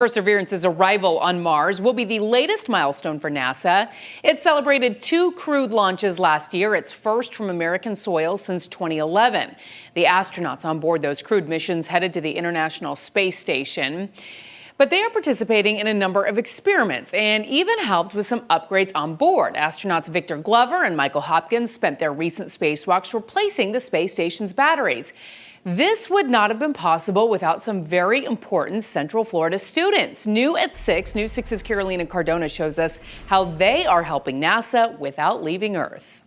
Perseverance's arrival on Mars will be the latest milestone for NASA. It celebrated 2 crewed launches last year, its first from American soil since 2011. The astronauts on board those crewed missions headed to the International Space Station. But they are participating in a number of experiments and even helped with some upgrades on board. Astronauts Victor Glover and Michael Hopkins spent their recent spacewalks replacing the space station's batteries. This would not have been possible without some very important Central Florida students. New at 6, News 6's Carolina Cardona shows us how they are helping NASA without leaving Earth.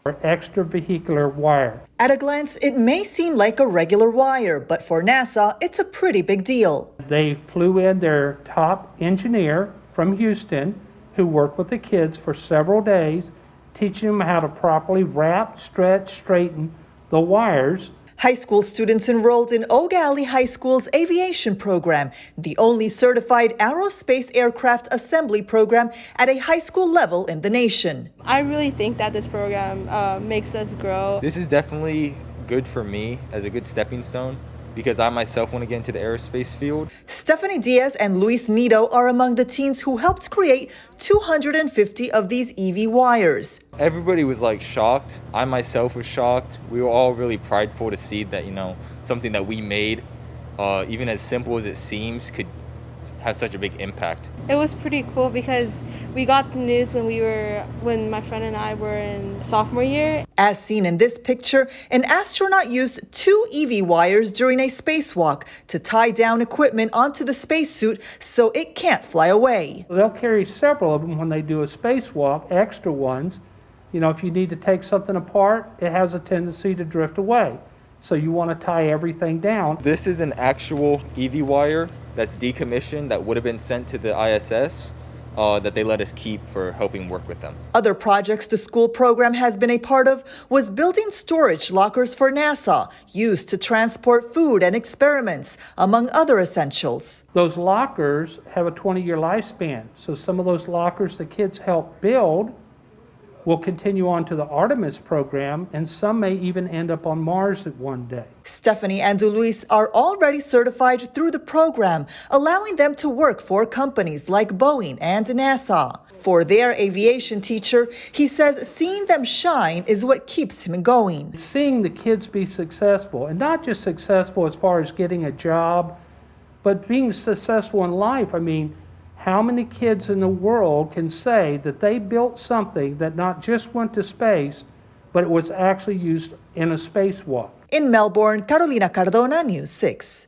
Extravehicular wire. At a glance, it may seem like a regular wire, but for NASA, it's a pretty big deal. They flew in their top engineer from Houston who worked with the kids for several days, teaching them how to properly wrap, stretch, straighten the wires. High school students enrolled in Eau Gallie High School's aviation program, the only certified aerospace aircraft assembly program at a high school level in the nation. I really think that this program makes us grow. This is definitely good for me as a good stepping stone, because I myself want to get into the aerospace field. Stephanie Diaz and Luis Nido are among the teens who helped create 250 of these EV wires. Everybody was like shocked. I myself was shocked. We were all really prideful to see that, something that we made, even as simple as it seems, could have such a big impact. It was pretty cool because we got the news when my friend and I were in sophomore year. As seen in this picture, an astronaut used 2 EV wires during a spacewalk to tie down equipment onto the spacesuit so it can't fly away. They'll carry several of them when they do a spacewalk, extra ones. If you need to take something apart, it has a tendency to drift away. So you want to tie everything down. This is an actual EV wire that's decommissioned that would have been sent to the ISS that they let us keep for helping work with them. Other projects the school program has been a part of was building storage lockers for NASA, used to transport food and experiments, among other essentials. Those lockers have a 20-year lifespan. So some of those lockers the kids help build will continue on to the Artemis program, and some may even end up on Mars at one day. Stephanie and Luis are already certified through the program, allowing them to work for companies like Boeing and NASA. For their aviation teacher, he says seeing them shine is what keeps him going. Seeing the kids be successful, and not just successful as far as getting a job, but being successful in life. How many kids in the world can say that they built something that not just went to space, but it was actually used in a spacewalk? In Melbourne, Carolina Cardona, News 6.